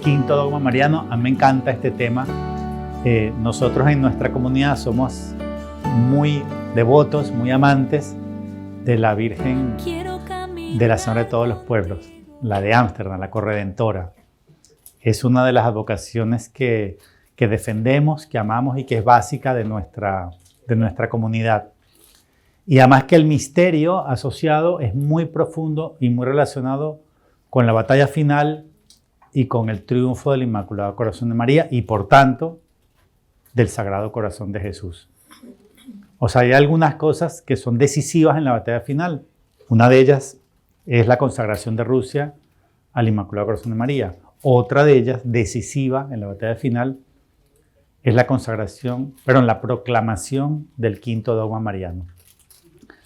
quinto dogma mariano. A mí me encanta este tema. Nosotros en nuestra comunidad somos muy devotos, muy amantes de la Virgen de la Señora de todos los pueblos, la de Ámsterdam, la corredentora. Es una de las advocaciones que defendemos, que amamos y que es básica de nuestra comunidad. Y además que el misterio asociado es muy profundo y muy relacionado con la batalla final y con el triunfo del Inmaculado Corazón de María y por tanto del Sagrado Corazón de Jesús. O sea, hay algunas cosas que son decisivas en la batalla final. Una de ellas es la consagración de Rusia al Inmaculado Corazón de María. Otra de ellas, decisiva en la batalla final, es la la proclamación del quinto dogma mariano.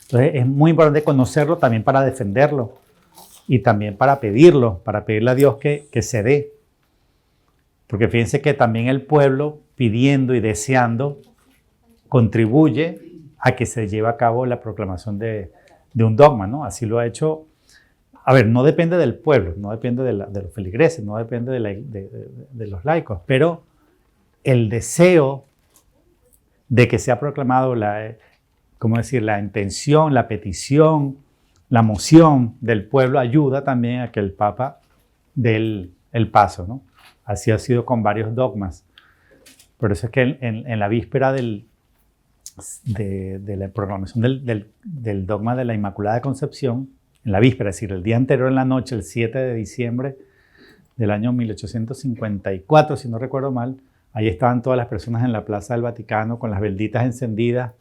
Entonces es muy importante conocerlo también para defenderlo y también para pedirle a Dios que se dé. Porque fíjense que también el pueblo pidiendo y deseando contribuye a que se lleve a cabo la proclamación de un dogma, ¿no? Así lo ha hecho. A ver, no depende del pueblo, no depende de los feligreses, no depende de los laicos, pero el deseo de que sea proclamado la intención, la petición, la moción del pueblo ayuda también a que el Papa dé el paso, ¿no? Así ha sido con varios dogmas. Por eso es que en la víspera de la proclamación del dogma de la Inmaculada Concepción, en la víspera, es decir, el día anterior en la noche, el 7 de diciembre del año 1854, si no recuerdo mal, ahí estaban todas las personas en la Plaza del Vaticano con las velditas encendidas,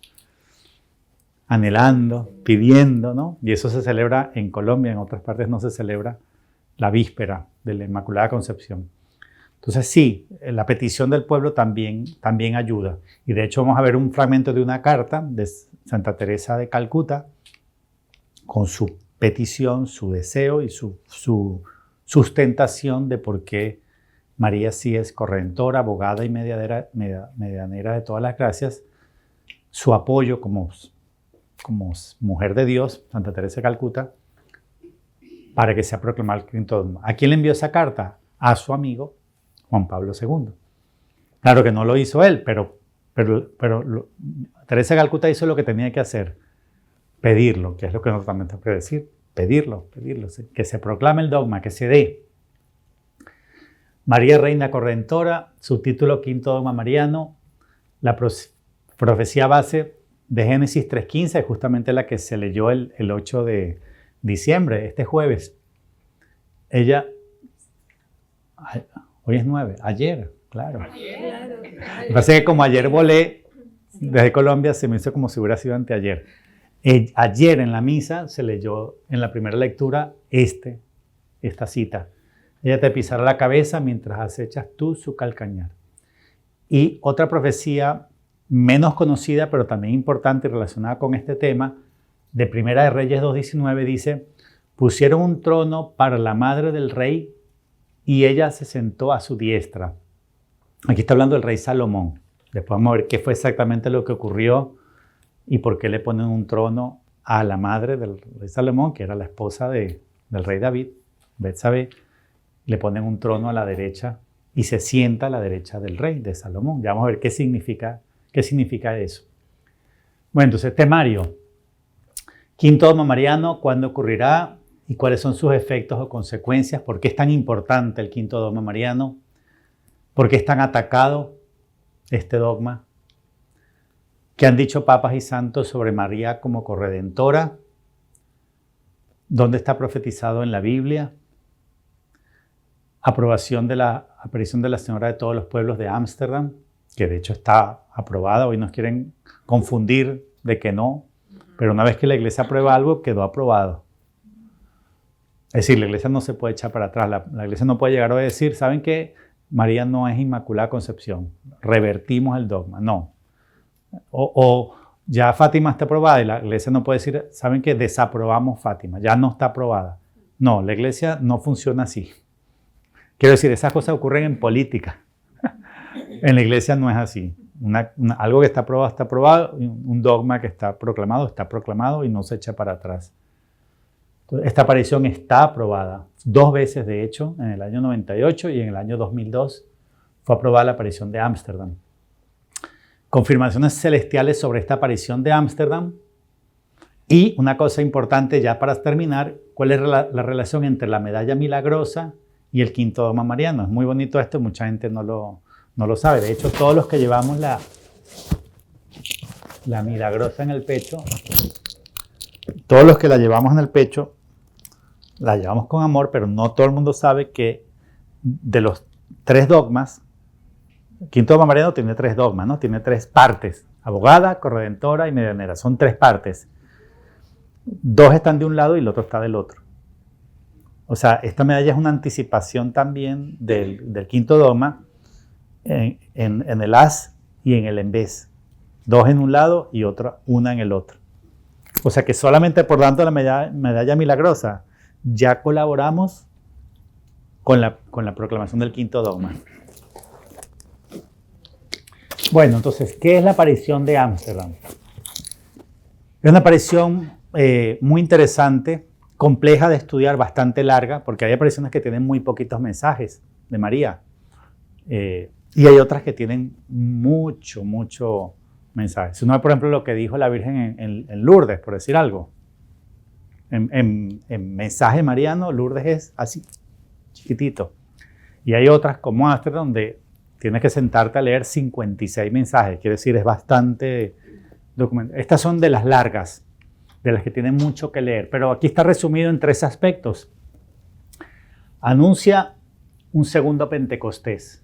anhelando, pidiendo, ¿no? Y eso se celebra en Colombia, en otras partes no se celebra la víspera de la Inmaculada Concepción. Entonces sí, la petición del pueblo también ayuda. Y de hecho vamos a ver un fragmento de una carta de Santa Teresa de Calcuta con su petición, su deseo y su sustentación de por qué María sí es corredentora, abogada y medianera de todas las gracias, su apoyo como mujer de Dios, Santa Teresa de Calcuta, para que sea proclamado el quinto dogma. ¿A quién le envió esa carta? A su amigo Juan Pablo II. Claro que no lo hizo él, pero Teresa de Calcuta hizo lo que tenía que hacer, pedirlo, que es lo que nosotros también tenemos que decir, pedirlo, que se proclame el dogma, que se dé. María Reina Corredentora, su título quinto dogma mariano, la profecía base de Génesis 3.15, justamente la que se leyó el 8 de diciembre, este jueves. Ella, hoy es 9, ayer, claro. Me parece que como ayer volé desde Colombia, se me hizo como si hubiera sido anteayer. Ayer en la misa se leyó en la primera lectura esta cita. Ella te pisará la cabeza mientras acechas tú su calcañar. Y otra profecía menos conocida, pero también importante y relacionada con este tema, de Primera de Reyes 2.19, dice: pusieron un trono para la madre del rey y ella se sentó a su diestra. Aquí está hablando del rey Salomón. Después vamos a ver qué fue exactamente lo que ocurrió y por qué le ponen un trono a la madre del rey Salomón, que era la esposa del rey David, Betsabé. Le ponen un trono a la derecha y se sienta a la derecha del rey, de Salomón. Ya vamos a ver qué significa eso. Bueno, entonces, temario. Quinto dogma mariano, ¿cuándo ocurrirá? ¿Y cuáles son sus efectos o consecuencias? ¿Por qué es tan importante el quinto dogma mariano? ¿Por qué es tan atacado este dogma? ¿Qué han dicho papas y santos sobre María como corredentora? ¿Dónde está profetizado en la Biblia? Aprobación de la aparición de la Señora de todos los pueblos de Ámsterdam, que de hecho está aprobada. Hoy nos quieren confundir de que no, pero una vez que la Iglesia aprueba algo, quedó aprobado. Es decir, la Iglesia no se puede echar para atrás. La Iglesia no puede llegar a decir, ¿saben qué? María no es Inmaculada Concepción. Revertimos el dogma. No. O ya Fátima está aprobada y la Iglesia no puede decir, ¿saben qué? Desaprobamos Fátima. Ya no está aprobada. No, la Iglesia no funciona así. Quiero decir, esas cosas ocurren en política. En la Iglesia no es así. Algo que está aprobado, un dogma que está proclamado y no se echa para atrás. Entonces, esta aparición está aprobada 2 veces, de hecho, en el año 98 y en el año 2002 fue aprobada la aparición de Ámsterdam. Confirmaciones celestiales sobre esta aparición de Ámsterdam. Y una cosa importante ya para terminar, ¿cuál es la relación entre la medalla milagrosa y el quinto dogma mariano? Es muy bonito esto, mucha gente no lo sabe. De hecho, todos los que llevamos la milagrosa en el pecho, todos los que la llevamos en el pecho, la llevamos con amor, pero no todo el mundo sabe que de los 3 dogmas, el quinto dogma mariano tiene 3 dogmas, ¿no? Tiene 3 partes: abogada, corredentora y medianera. Son 3 partes. 2 están de un lado y el otro está del otro. O sea, esta medalla es una anticipación también del quinto dogma en el as y en el en vez. 2 en un lado y una en el otro. O sea que solamente por dando la medalla milagrosa ya colaboramos con la proclamación del quinto dogma. Bueno, entonces, ¿qué es la aparición de Ámsterdam? Es una aparición muy interesante, compleja de estudiar, bastante larga, porque hay apariciones que tienen muy poquitos mensajes de María. Y hay otras que tienen mucho mensaje. Si uno ve, por ejemplo, lo que dijo la Virgen en Lourdes, por decir algo. En mensaje mariano, Lourdes es así, chiquitito. Y hay otras como Ámsterdam, donde tienes que sentarte a leer 56 mensajes. Quiere decir, es bastante documento. Estas son de las largas, de las que tienen mucho que leer. Pero aquí está resumido en 3 aspectos. Anuncia un segundo Pentecostés.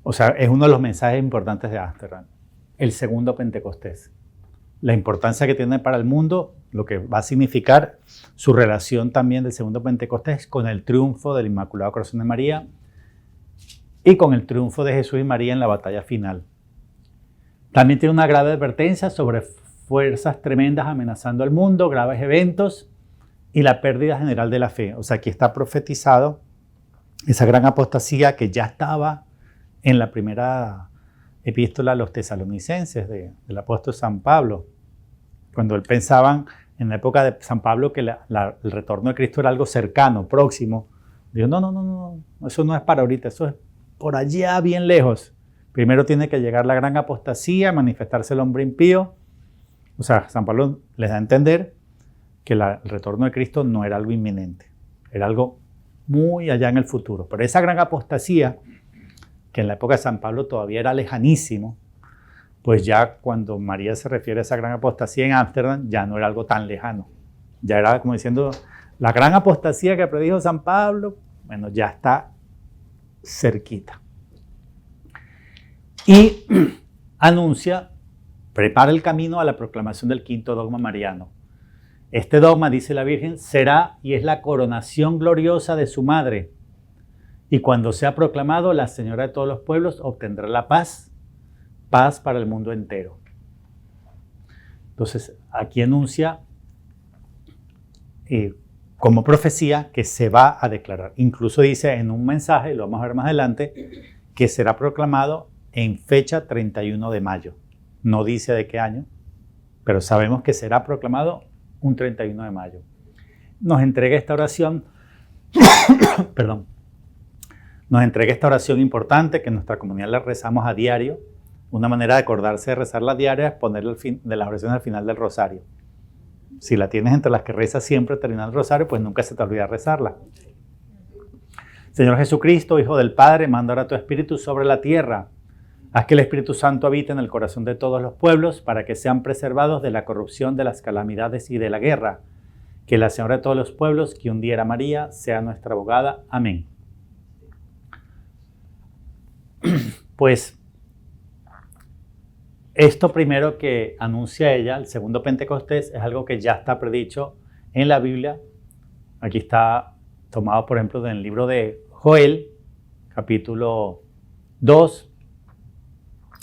O sea, es uno de los mensajes importantes de Ámsterdam. El segundo Pentecostés. La importancia que tiene para el mundo, lo que va a significar su relación también del segundo Pentecostés con el triunfo del Inmaculado Corazón de María y con el triunfo de Jesús y María en la batalla final. También tiene una grave advertencia sobre fuerzas tremendas amenazando al mundo, graves eventos y la pérdida general de la fe. O sea, aquí está profetizado esa gran apostasía que ya estaba en la primera epístola a los tesalonicenses del apóstol San Pablo, cuando él pensaban en la época de San Pablo que el retorno de Cristo era algo cercano, próximo. Dijo, no, eso no es para ahorita, eso es por allá bien lejos. Primero tiene que llegar la gran apostasía, manifestarse el hombre impío. O sea, San Pablo les da a entender que el retorno de Cristo no era algo inminente, era algo muy allá en el futuro. Pero esa gran apostasía, que en la época de San Pablo todavía era lejanísimo, pues ya cuando María se refiere a esa gran apostasía en Ámsterdam, ya no era algo tan lejano. Ya era como diciendo, la gran apostasía que predijo San Pablo, bueno, ya está cerquita. Y anuncia, prepara el camino a la proclamación del quinto dogma mariano. Este dogma, dice la Virgen, será y es la coronación gloriosa de su madre. Y cuando sea proclamado, la Señora de todos los pueblos obtendrá la paz para el mundo entero. Entonces, aquí anuncia como profecía que se va a declarar. Incluso dice en un mensaje, lo vamos a ver más adelante, que será proclamado en fecha 31 de mayo. No dice de qué año, pero sabemos que será proclamado un 31 de mayo. Nos entrega esta oración, perdón, nos entrega esta oración importante que en nuestra comunidad la rezamos a diario. Una manera de acordarse de rezarla a diario es ponerle de las oraciones al final del rosario. Si la tienes entre las que rezas siempre terminando el rosario, pues nunca se te olvida rezarla. Señor Jesucristo, Hijo del Padre, manda ahora tu Espíritu sobre la tierra. Haz que el Espíritu Santo habite en el corazón de todos los pueblos para que sean preservados de la corrupción, de las calamidades y de la guerra. Que la Señora de todos los pueblos, que un día era María, sea nuestra abogada. Amén. Pues esto primero que anuncia ella, el segundo Pentecostés, es algo que ya está predicho en la Biblia. Aquí está tomado, por ejemplo, del libro de Joel, capítulo 2.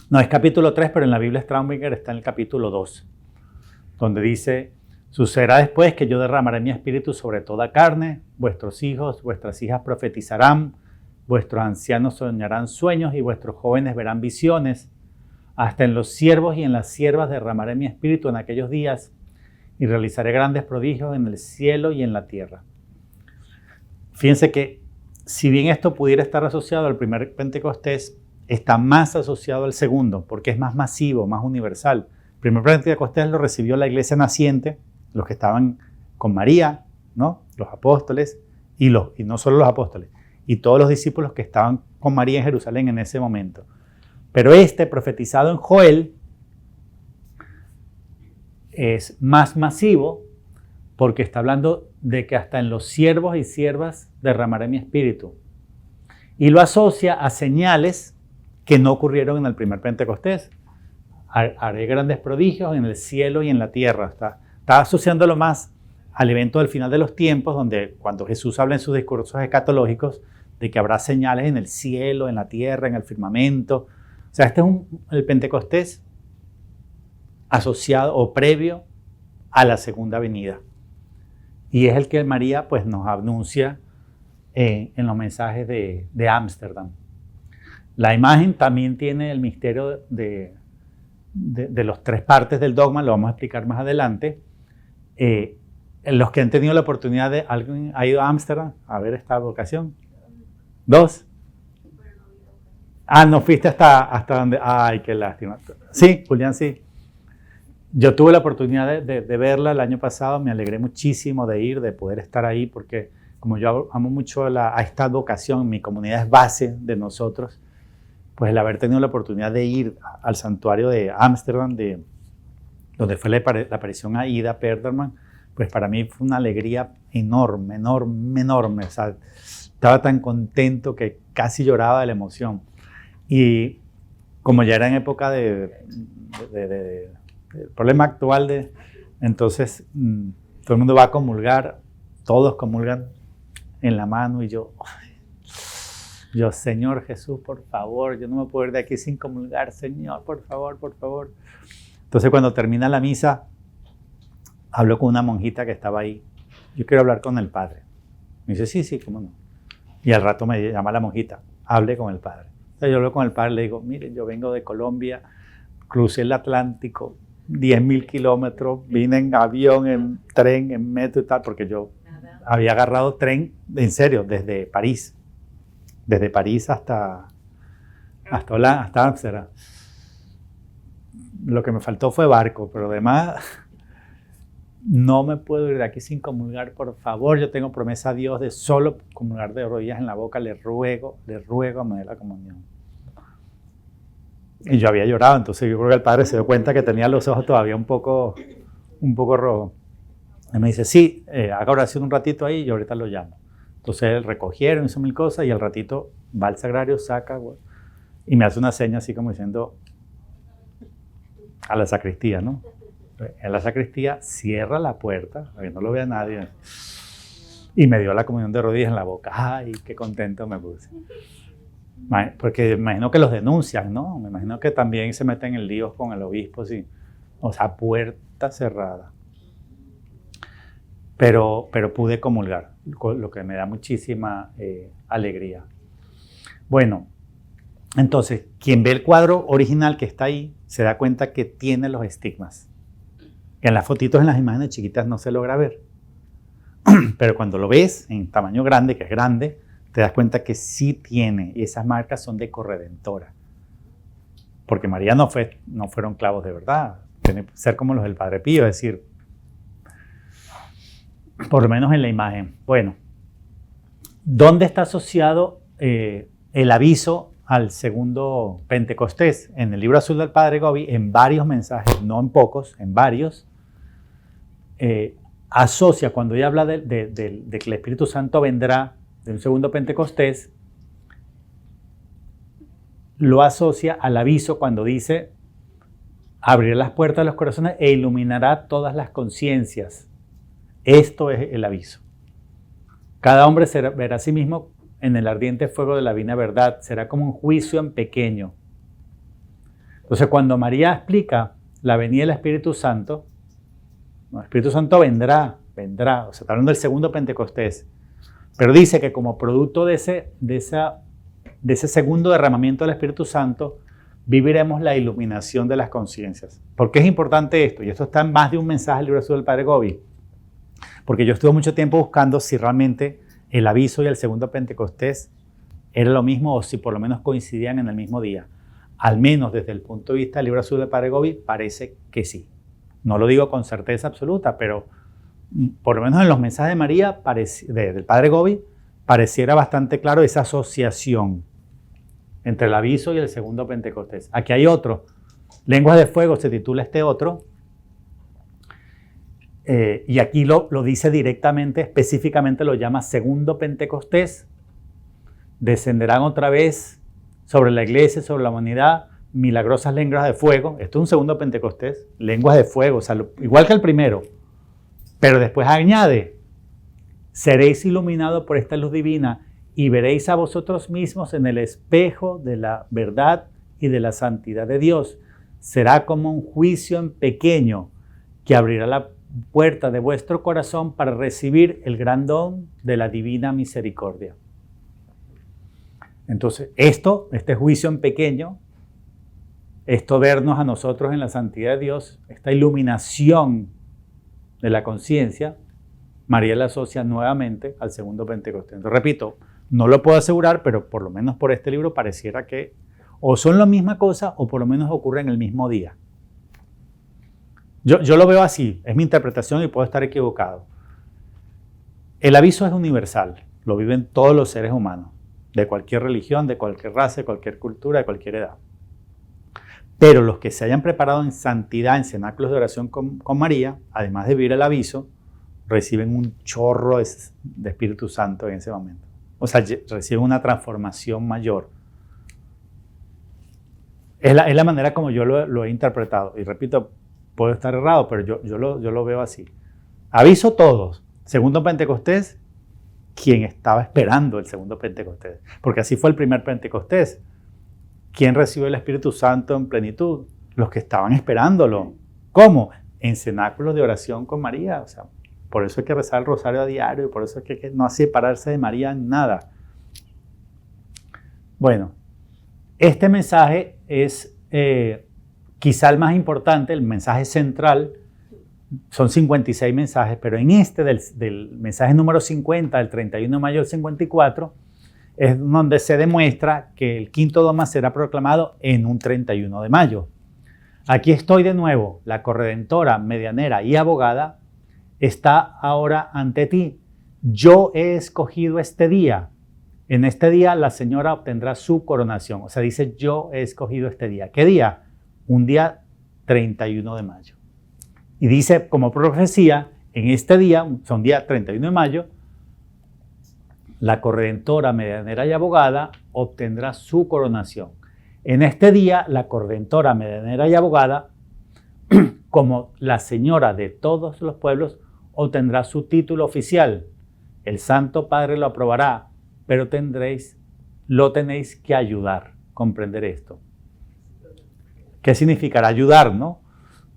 No, es capítulo 3, pero en la Biblia Straubinger está en el capítulo 2, donde dice, sucederá después que yo derramaré mi espíritu sobre toda carne, vuestros hijos, vuestras hijas profetizarán, vuestros ancianos soñarán sueños y vuestros jóvenes verán visiones. Hasta en los siervos y en las siervas derramaré mi espíritu en aquellos días y realizaré grandes prodigios en el cielo y en la tierra. Fíjense que si bien esto pudiera estar asociado al primer Pentecostés, está más asociado al segundo, porque es más masivo, más universal. El primer Pentecostés lo recibió la iglesia naciente, los que estaban con María, ¿no? Los apóstoles, y no solo los apóstoles, y todos los discípulos que estaban con María en Jerusalén en ese momento. Pero este, profetizado en Joel, es más masivo porque está hablando de que hasta en los siervos y siervas derramaré mi espíritu. Y lo asocia a señales que no ocurrieron en el primer Pentecostés. Haré grandes prodigios en el cielo y en la tierra. Está asociándolo más al evento del final de los tiempos, donde cuando Jesús habla en sus discursos escatológicos de que habrá señales en el cielo, en la tierra, en el firmamento. O sea, este es el Pentecostés asociado o previo a la segunda venida. Y es el que María pues, nos anuncia en los mensajes de Ámsterdam. La imagen también tiene el misterio de las tres partes del dogma, lo vamos a explicar más adelante. Los que han tenido la oportunidad de... ¿Alguien ha ido a Ámsterdam a ver esta vocación? ¿Dos? No fuiste hasta donde... Ay, qué lástima. Sí, Julián, sí. Yo tuve la oportunidad de verla el año pasado, me alegré muchísimo de ir, de poder estar ahí, porque como yo amo mucho a esta vocación, mi comunidad es base de nosotros, pues el haber tenido la oportunidad de ir al santuario de Ámsterdam, donde fue la aparición a Ida Perderman, pues para mí fue una alegría enorme, enorme, enorme. O sea, estaba tan contento que casi lloraba de la emoción. Y como ya era en época el problema actual entonces todo el mundo va a comulgar, todos comulgan en la mano y yo, Señor Jesús, por favor, yo no me puedo ir de aquí sin comulgar, Señor, por favor, por favor. Entonces cuando termina la misa, hablo con una monjita que estaba ahí, yo quiero hablar con el padre. Me dice, sí, cómo no. Y al rato me llama la monjita, hable con el padre. Entonces yo hablo con el padre y le digo, mire, yo vengo de Colombia, crucé el Atlántico, 10.000 kilómetros, vine en avión, en tren, en metro y tal, porque yo había agarrado tren, en serio, desde París hasta Ámsterdam. Lo que me faltó fue barco, pero además no me puedo ir de aquí sin comulgar, por favor. Yo tengo promesa a Dios de solo comulgar de rodillas en la boca, le ruego a me dé la comunión. Y yo había llorado, entonces yo creo que el padre se dio cuenta que tenía los ojos todavía un poco rojos. Y me dice, sí, haga oración un ratito ahí y yo ahorita lo llamo. Entonces recogieron, hizo mil cosas y al ratito va al sagrario, saca y me hace una seña así como diciendo a la sacristía, ¿no? En la sacristía cierra la puerta, para que no lo vea nadie, y me dio la comunión de rodillas en la boca. Ay, qué contento me puse. Porque me imagino que los denuncian, ¿no? Me imagino que también se meten en líos con el obispo, sí. O sea, puerta cerrada. Pero pude comulgar, lo que me da muchísima alegría. Bueno, entonces, quien ve el cuadro original que está ahí, se da cuenta que tiene los estigmas. Que en las fotitos, en las imágenes chiquitas no se logra ver. Pero cuando lo ves en tamaño grande, que es grande, te das cuenta que sí tiene, y esas marcas son de corredentora. Porque María no fueron clavos de verdad. Tiene que ser como los del Padre Pío, es decir, por lo menos en la imagen. Bueno, ¿dónde está asociado el aviso al segundo Pentecostés? En el libro azul del Padre Gobi, en varios mensajes, no en pocos, en varios, asocia, cuando ella habla de que el Espíritu Santo vendrá, de un segundo Pentecostés, lo asocia al aviso cuando dice, abrirá las puertas de los corazones e iluminará todas las conciencias. Esto es el aviso. Cada hombre verá a sí mismo en el ardiente fuego de la divina verdad. Será como un juicio en pequeño. Entonces, cuando María explica la venida del Espíritu Santo, el Espíritu Santo vendrá. O sea, está hablando del segundo Pentecostés. Pero dice que como producto de ese segundo derramamiento del Espíritu Santo, viviremos la iluminación de las conciencias. ¿Por qué es importante esto? Y esto está en más de un mensaje del libro azul del Padre Gobi. Porque yo estuve mucho tiempo buscando si realmente el aviso y el segundo Pentecostés era lo mismo o si por lo menos coincidían en el mismo día. Al menos desde el punto de vista del libro azul del Padre Gobi, parece que sí. No lo digo con certeza absoluta, pero por lo menos en los mensajes de María, del Padre Gobi, pareciera bastante claro esa asociación entre el aviso y el segundo Pentecostés. Aquí hay otro. Lenguas de Fuego se titula este otro. Y aquí lo dice directamente, específicamente lo llama segundo Pentecostés. Descenderán otra vez sobre la iglesia, sobre la humanidad, milagrosas lenguas de fuego. Esto es un segundo Pentecostés, lenguas de fuego, o sea, igual que el primero. Pero después añade, seréis iluminados por esta luz divina y veréis a vosotros mismos en el espejo de la verdad y de la santidad de Dios. Será como un juicio en pequeño que abrirá la puerta de vuestro corazón para recibir el gran don de la divina misericordia. Entonces, este juicio en pequeño, esto vernos a nosotros en la santidad de Dios, esta iluminación de la conciencia, María la asocia nuevamente al segundo Pentecostés. Entonces, repito, no lo puedo asegurar, pero por lo menos por este libro pareciera que o son la misma cosa o por lo menos ocurren el mismo día. Yo lo veo así, es mi interpretación y puedo estar equivocado. El aviso es universal, lo viven todos los seres humanos, de cualquier religión, de cualquier raza, de cualquier cultura, de cualquier edad. Pero los que se hayan preparado en santidad, en cenáculos de oración con María, además de vivir el aviso, reciben un chorro de Espíritu Santo en ese momento. O sea, reciben una transformación mayor. Es la manera como yo lo he interpretado. Y repito, puedo estar errado, pero yo lo veo así. Aviso todos. Segundo Pentecostés, quien estaba esperando el segundo Pentecostés. Porque así fue el primer Pentecostés. ¿Quién recibió el Espíritu Santo en plenitud? Los que estaban esperándolo. ¿Cómo? En cenáculos de oración con María. O sea, por eso hay que rezar el rosario a diario y por eso hay que no separarse de María en nada. Bueno, este mensaje es quizá el más importante, el mensaje central. Son 56 mensajes, pero en este del mensaje número 50, del 31 de mayo del 54, es donde se demuestra que el quinto dogma será proclamado en un 31 de mayo. Aquí estoy de nuevo, la corredentora, medianera y abogada está ahora ante ti. Yo he escogido este día. En este día la señora obtendrá su coronación. O sea, dice yo he escogido este día. ¿Qué día? Un día 31 de mayo. Y dice como profecía, en este día, son día 31 de mayo, la corredentora, medianera y abogada obtendrá su coronación. En este día, la corredentora, medianera y abogada, como la señora de todos los pueblos, obtendrá su título oficial. El Santo Padre lo aprobará, pero lo tenéis que ayudar, comprender esto. ¿Qué significará ayudar, no?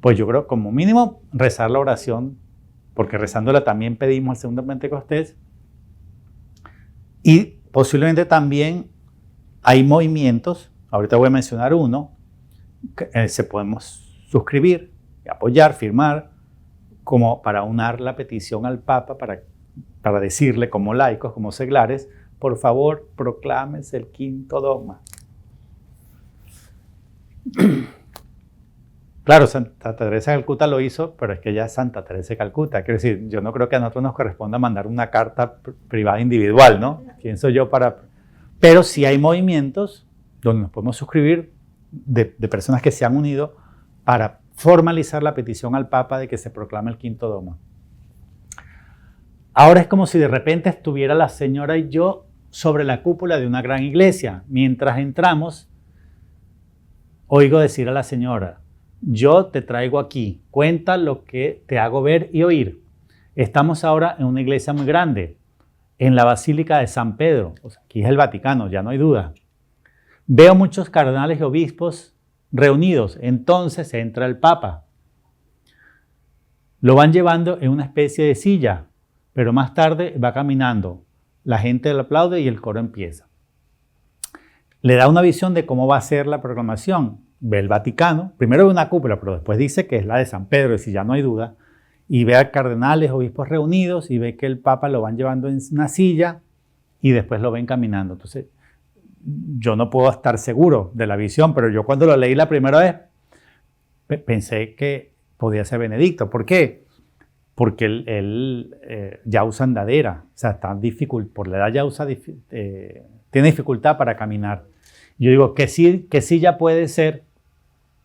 Pues yo creo, como mínimo, rezar la oración, porque rezándola también pedimos el segundo Pentecostés. Y posiblemente también hay movimientos, ahorita voy a mencionar uno, que se podemos suscribir, apoyar, firmar, como para unar la petición al Papa, para decirle como laicos, como seglares, por favor, proclámese el quinto dogma. Claro, Santa Teresa de Calcuta lo hizo, pero es que ella es Santa Teresa de Calcuta. Quiero decir, yo no creo que a nosotros nos corresponda mandar una carta privada individual, ¿no? ¿Quién soy yo para...? Pero sí hay movimientos donde nos podemos suscribir de personas que se han unido para formalizar la petición al Papa de que se proclame el quinto dogma. Ahora es como si de repente estuviera la señora y yo sobre la cúpula de una gran iglesia. Mientras entramos, oigo decir a la señora, yo te traigo aquí, cuenta lo que te hago ver y oír. Estamos ahora en una iglesia muy grande, en la Basílica de San Pedro, o sea, aquí es el Vaticano, ya no hay duda. Veo muchos cardenales y obispos reunidos, entonces entra el Papa. Lo van llevando en una especie de silla, pero más tarde va caminando. La gente le aplaude y el coro empieza. le da una visión de cómo va a ser la proclamación. Ve el Vaticano, primero ve una cúpula, pero después dice que es la de San Pedro, y si ya no hay duda, y ve a cardenales, obispos reunidos, y ve que el Papa lo van llevando en una silla, y después lo ven caminando. Entonces, yo no puedo estar seguro de la visión, pero yo cuando lo leí la primera vez, pensé que podía ser Benedicto. ¿Por qué? Porque él ya usa andadera, o sea, por la edad ya tiene dificultad para caminar. Yo digo que sí ya puede ser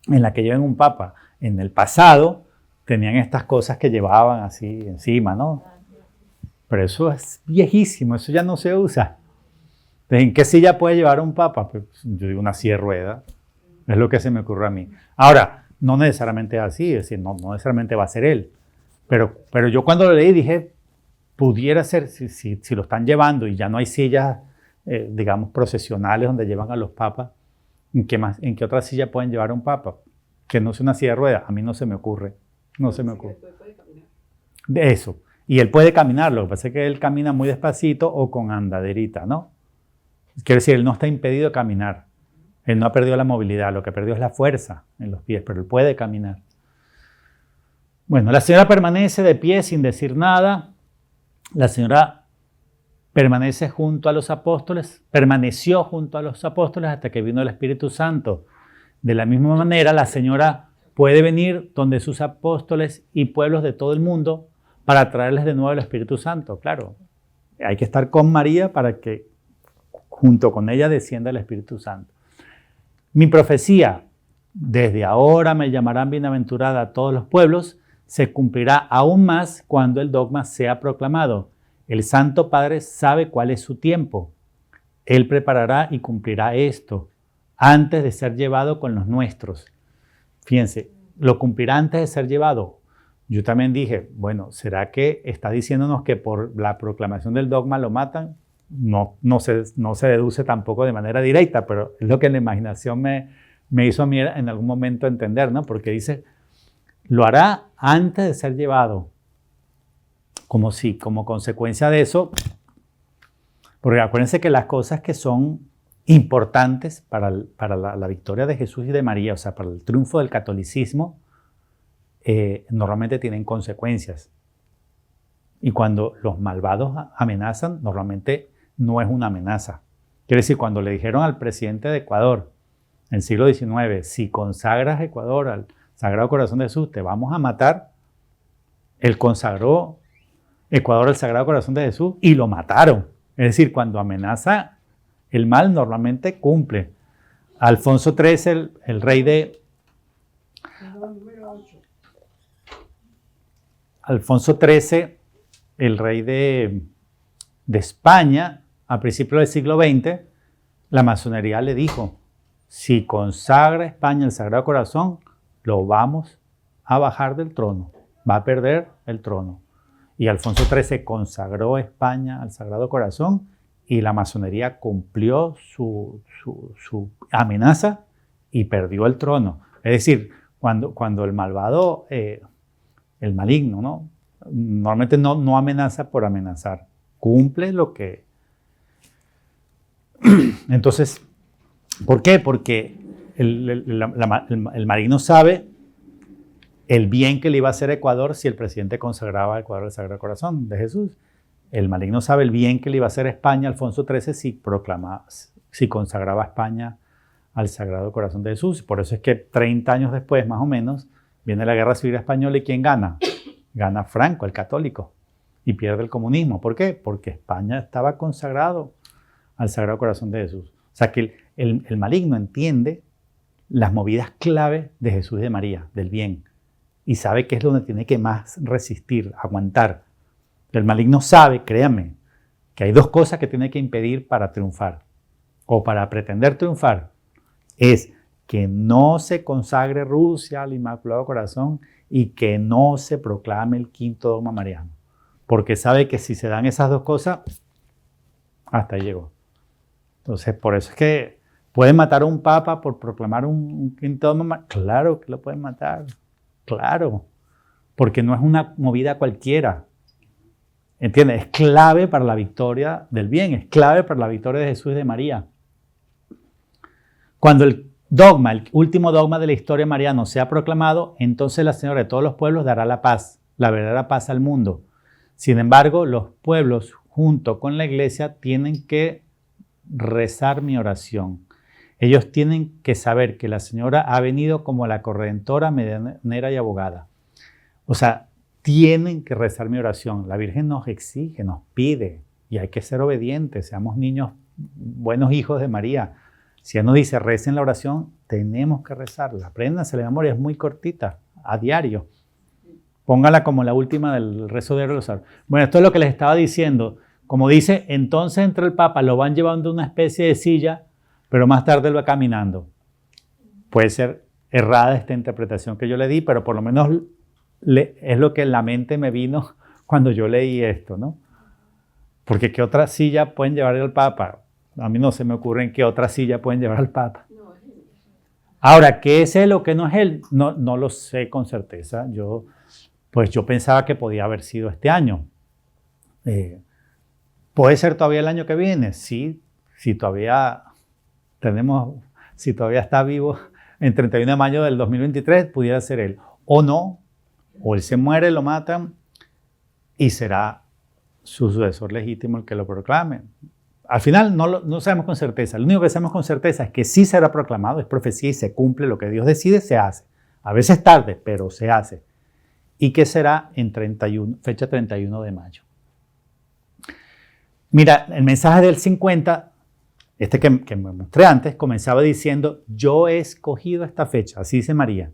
en la que lleven un papa. En el pasado tenían estas cosas que llevaban así encima, ¿no? Pero eso es viejísimo, eso ya no se usa. Entonces, ¿en qué silla puede llevar un papa? Pues yo digo una silla de ruedas, es lo que se me ocurre a mí. Ahora, no necesariamente es así, es decir, no necesariamente va a ser él. Pero yo cuando lo leí dije, pudiera ser, si lo están llevando y ya no hay sillas, digamos, procesionales donde llevan a los papas, ¿en qué otra silla pueden llevar a un papa? Que no sea una silla de ruedas, a mí no se me ocurre. No se me ocurre. De eso. Y él puede caminar, lo que pasa es que él camina muy despacito o con andaderita, ¿no? Quiere decir, él no está impedido de caminar. Él no ha perdido la movilidad, lo que perdió es la fuerza en los pies, pero él puede caminar. Bueno, la señora permanece de pie sin decir nada. La señora permaneció junto a los apóstoles hasta que vino el Espíritu Santo. De la misma manera, la señora puede venir donde sus apóstoles y pueblos de todo el mundo para traerles de nuevo el Espíritu Santo. Claro, hay que estar con María para que junto con ella descienda el Espíritu Santo. Mi profecía, desde ahora me llamarán bienaventurada a todos los pueblos, se cumplirá aún más cuando el dogma sea proclamado. El Santo Padre sabe cuál es su tiempo. Él preparará y cumplirá esto antes de ser llevado con los nuestros. Fíjense, lo cumplirá antes de ser llevado. Yo también dije, bueno, ¿será que está diciéndonos que por la proclamación del dogma lo matan? No se deduce tampoco de manera directa, pero es lo que la imaginación me hizo a mí en algún momento entender, ¿no? Porque dice, lo hará antes de ser llevado. Como si, como consecuencia de eso, porque acuérdense que las cosas que son importantes para la victoria de Jesús y de María, o sea, para el triunfo del catolicismo, normalmente tienen consecuencias. Y cuando los malvados amenazan, normalmente no es una amenaza. Quiere decir, cuando le dijeron al presidente de Ecuador, en el siglo XIX, si consagras Ecuador al Sagrado Corazón de Jesús, te vamos a matar, él consagró Ecuador al Sagrado Corazón de Jesús y lo mataron. Es decir, cuando amenaza el mal, normalmente cumple. Alfonso XIII, el rey de... Alfonso XIII, el rey de España, a principios del siglo XX, la masonería le dijo, si consagra España el Sagrado Corazón, lo vamos a bajar del trono, va a perder el trono. Y Alfonso XIII consagró España al Sagrado Corazón y la masonería cumplió su amenaza y perdió el trono. Es decir, cuando el malvado, el maligno, ¿no? Normalmente no amenaza por amenazar, cumple lo que... Entonces, ¿por qué? Porque el maligno sabe el bien que le iba a hacer a Ecuador si el presidente consagraba a Ecuador al Sagrado Corazón de Jesús. El maligno sabe el bien que le iba a hacer a España, Alfonso XIII, si consagraba a España al Sagrado Corazón de Jesús. Por eso es que 30 años después, más o menos, viene la Guerra Civil Española y ¿quién gana? Gana Franco, el católico, y pierde el comunismo. ¿Por qué? Porque España estaba consagrado al Sagrado Corazón de Jesús. O sea que el maligno entiende las movidas clave de Jesús y de María, del bien, y sabe que es donde tiene que más resistir, aguantar. El maligno sabe, créanme, que hay dos cosas que tiene que impedir para triunfar, o para pretender triunfar, es que no se consagre Rusia al Inmaculado Corazón y que no se proclame el quinto dogma mariano. Porque sabe que si se dan esas dos cosas, hasta ahí llegó. Entonces, por eso es que pueden matar a un papa por proclamar un quinto dogma. Claro que lo pueden matar, claro, porque no es una movida cualquiera. ¿Entiendes? Es clave para la victoria del bien, es clave para la victoria de Jesús y de María. Cuando el dogma, el último dogma de la historia mariana sea proclamado, entonces la Señora de todos los pueblos dará la paz, la verdadera paz al mundo. Sin embargo, los pueblos junto con la iglesia tienen que rezar mi oración. Ellos tienen que saber que la Señora ha venido como la corredentora, medianera y abogada. O sea, tienen que rezar mi oración. La Virgen nos exige, nos pide, y hay que ser obedientes, seamos niños, buenos hijos de María. Si ella nos dice, recen la oración, tenemos que rezarla. Apréndanse la memoria, es muy cortita, a diario. Póngala como la última del rezo de rosario. Bueno, esto es lo que les estaba diciendo. Como dice, entonces entre el Papa lo van llevando una especie de silla, pero más tarde él va caminando. Puede ser errada esta interpretación que yo le di, pero por lo menos es lo que en la mente me vino cuando yo leí esto, ¿no? Porque ¿qué otra silla pueden llevar al Papa? A mí no se me ocurre en qué otra silla pueden llevar al Papa. Ahora, ¿qué es él o qué no es él? No lo sé con certeza. Yo pensaba que podía haber sido este año. ¿Puede ser todavía el año que viene? Sí, si todavía está vivo en 31 de mayo del 2023, pudiera ser él. O no, o él se muere, lo matan y será su sucesor legítimo el que lo proclame. Al final no sabemos con certeza. Lo único que sabemos con certeza es que sí será proclamado, es profecía y se cumple lo que Dios decide, se hace. A veces tarde, pero se hace. Y que será en fecha 31 de mayo. Mira, el mensaje del 50, que me mostré antes, comenzaba diciendo, yo he escogido esta fecha, así dice María.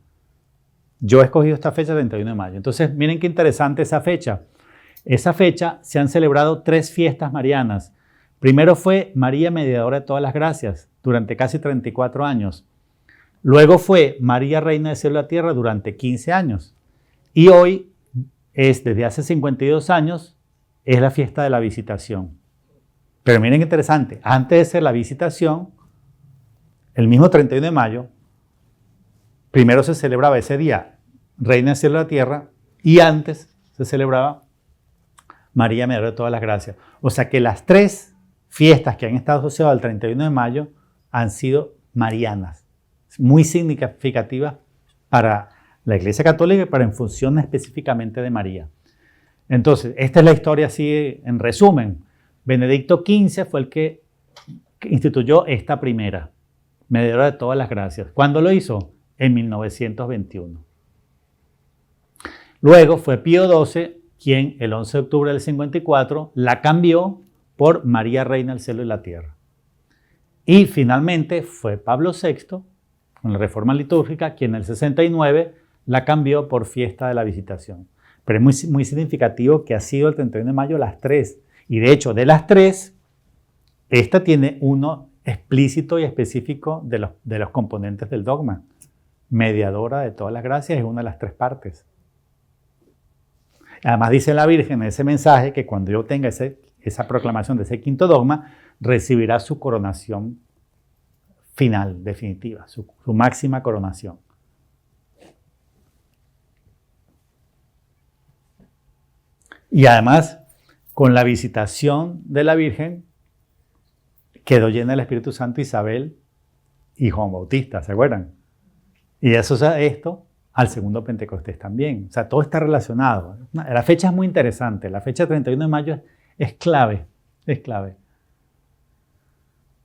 Yo he escogido esta fecha 31 de mayo. Entonces, miren qué interesante esa fecha. Esa fecha se han celebrado 3 fiestas marianas. Primero fue María Mediadora de todas las gracias, durante casi 34 años. Luego fue María Reina del cielo y la tierra durante 15 años. Y hoy, desde hace 52 años, es la fiesta de la visitación. Pero miren qué interesante, antes de ser la visitación, el mismo 31 de mayo, primero se celebraba ese día Reina del cielo y la tierra, y antes se celebraba María Mediadora de todas las gracias. O sea que las 3 fiestas que han estado asociadas al 31 de mayo han sido marianas, muy significativas para la Iglesia Católica y para en función específicamente de María. Entonces, esta es la historia así en resumen. Benedicto XV fue el que instituyó esta primera, Mediadora de todas las gracias. ¿Cuándo lo hizo? En 1921. Luego fue Pío XII quien el 11 de octubre del 54 la cambió por María Reina del cielo y la tierra. Y finalmente fue Pablo VI, con la reforma litúrgica, quien en el 69 la cambió por fiesta de la visitación. Pero es muy significativo que ha sido el 31 de mayo las 3. Y de hecho, de las 3, esta tiene uno explícito y específico de los componentes del dogma. Mediadora de todas las gracias es una de las 3 partes. Además dice la Virgen en ese mensaje que cuando yo tenga esa proclamación de ese 5º dogma, recibirá su coronación final, definitiva, su máxima coronación. Y además, con la visitación de la Virgen, quedó llena del Espíritu Santo Isabel y Juan Bautista, ¿se acuerdan? Y eso, esto al segundo Pentecostés también. O sea, todo está relacionado. La fecha es muy interesante. La fecha 31 de mayo es clave, es clave.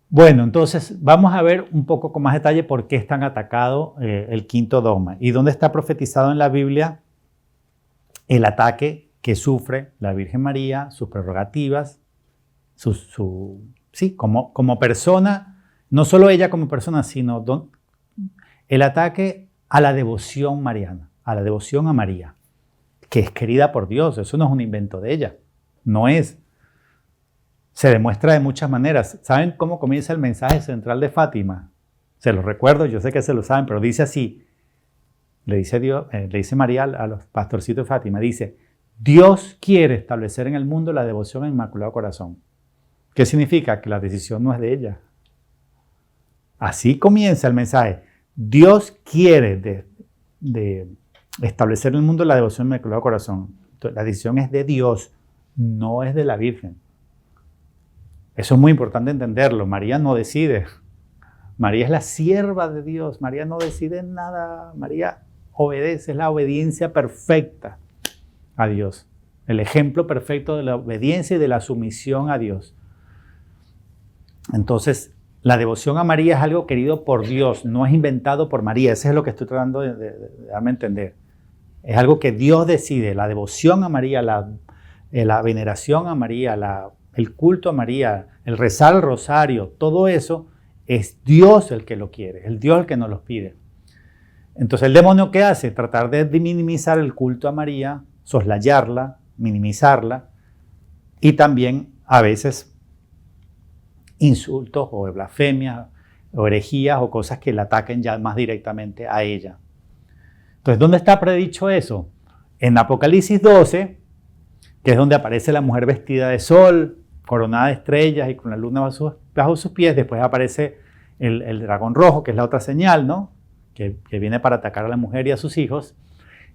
Bueno, entonces vamos a ver un poco con más detalle por qué es tan atacado el 5º dogma y dónde está profetizado en la Biblia el ataque que sufre la Virgen María, sus prerrogativas, como persona, no solo ella como persona, sino el ataque a la devoción mariana, a la devoción a María, que es querida por Dios. Eso no es un invento de ella, no es. Se demuestra de muchas maneras. ¿Saben cómo comienza el mensaje central de Fátima? Se los recuerdo, yo sé que se lo saben, pero dice así, le dice María a los pastorcitos de Fátima, dice, Dios quiere establecer en el mundo la devoción al Inmaculado Corazón. ¿Qué significa? Que la decisión no es de ella. Así comienza el mensaje. Dios quiere de establecer en el mundo la devoción al Inmaculado Corazón. Entonces, la decisión es de Dios, no es de la Virgen. Eso es muy importante entenderlo. María no decide. María es la sierva de Dios. María no decide nada. María obedece, es la obediencia perfecta a Dios. El ejemplo perfecto de la obediencia y de la sumisión a Dios. Entonces, la devoción a María es algo querido por Dios, no es inventado por María. Eso es lo que estoy tratando de darme a entender. Es algo que Dios decide. La devoción a María, la veneración a María, el culto a María, el rezar el rosario, todo eso es Dios el que lo quiere, es Dios el que nos lo pide. Entonces, ¿el demonio qué hace? Tratar de minimizar el culto a María, soslayarla, minimizarla, y también a veces insultos o blasfemias o herejías o cosas que la ataquen ya más directamente a ella. Entonces, ¿dónde está predicho eso? En Apocalipsis 12, que es donde aparece la mujer vestida de sol, coronada de estrellas y con la luna bajo sus pies. Después aparece el dragón rojo, que es la otra señal, ¿no? Que viene para atacar a la mujer y a sus hijos.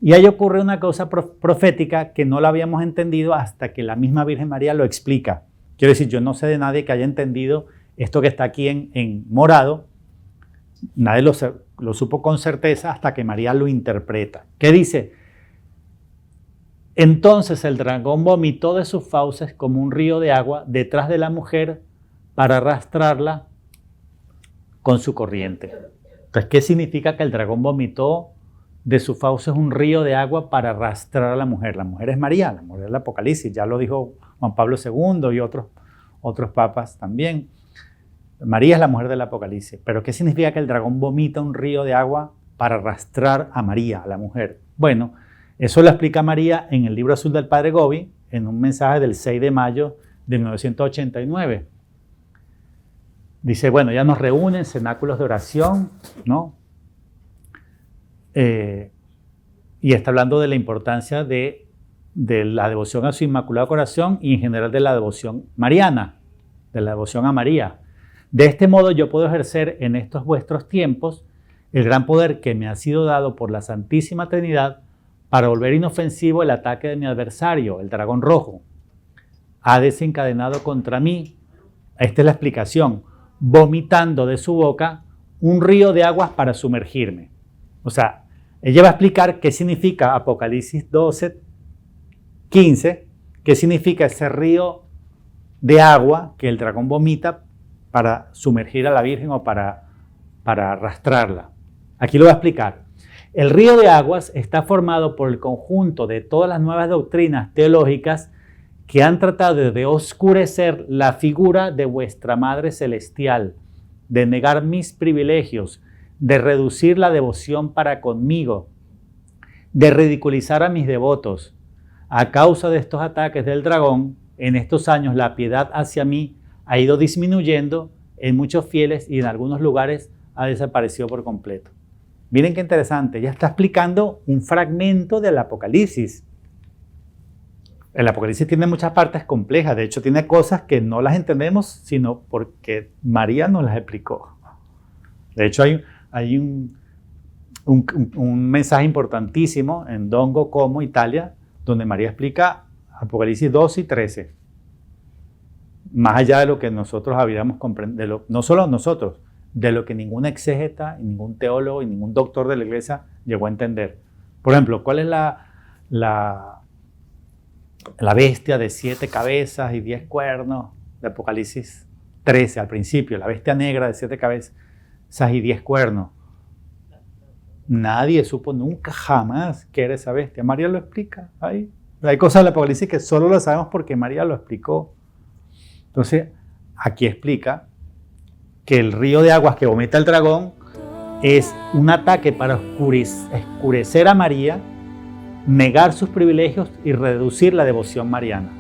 Y ahí ocurre una cosa profética que no la habíamos entendido hasta que la misma Virgen María lo explica. Quiero decir, yo no sé de nadie que haya entendido esto que está aquí en morado. Nadie lo supo con certeza hasta que María lo interpreta. ¿Qué dice? Entonces el dragón vomitó de sus fauces como un río de agua detrás de la mujer para arrastrarla con su corriente. Entonces, ¿qué significa que el dragón vomitó de sus fauces un río de agua para arrastrar a la mujer? La mujer es María, la mujer del Apocalipsis, ya lo dijo Juan Pablo II y otros papas también. María es la mujer del Apocalipsis. Pero ¿qué significa que el dragón vomita un río de agua para arrastrar a María, a la mujer? Bueno, eso lo explica María en el libro azul del Padre Gobi, en un mensaje del 6 de mayo de 1989. Dice, bueno, ya nos reúnen cenáculos de oración, ¿no? Y está hablando de la importancia de la devoción a su Inmaculado Corazón y en general de la devoción mariana, de la devoción a María. De este modo yo puedo ejercer en estos vuestros tiempos el gran poder que me ha sido dado por la Santísima Trinidad para volver inofensivo el ataque de mi adversario, el dragón rojo. Ha desencadenado contra mí, esta es la explicación, vomitando de su boca un río de aguas para sumergirme. O sea, ella va a explicar qué significa Apocalipsis 12, 15, qué significa ese río de agua que el dragón vomita para sumergir a la Virgen o para arrastrarla. Aquí lo va a explicar. El río de aguas está formado por el conjunto de todas las nuevas doctrinas teológicas que han tratado de oscurecer la figura de vuestra Madre Celestial, de negar mis privilegios, de reducir la devoción para conmigo, de ridiculizar a mis devotos. A causa de estos ataques del dragón, en estos años la piedad hacia mí ha ido disminuyendo en muchos fieles y en algunos lugares ha desaparecido por completo. Miren qué interesante, ella está explicando un fragmento del Apocalipsis. El Apocalipsis tiene muchas partes complejas, de hecho tiene cosas que no las entendemos, sino porque María nos las explicó. De hecho hay un mensaje importantísimo en Dongo, Como, Italia, donde María explica Apocalipsis 12 y 13. Más allá de lo que nosotros habíamos comprendido, no solo nosotros, de lo que ningún exégeta, ningún teólogo y ningún doctor de la iglesia llegó a entender. Por ejemplo, ¿cuál es la bestia de 7 cabezas y 10 cuernos de Apocalipsis 13 al principio? La bestia negra de 7 cabezas y 10 cuernos. Nadie supo nunca, jamás, qué era esa bestia. María lo explica ahí. Hay cosas del Apocalipsis que solo lo sabemos porque María lo explicó. Entonces, aquí explica que el río de aguas que vomita el dragón es un ataque para oscurecer a María, negar sus privilegios y reducir la devoción mariana.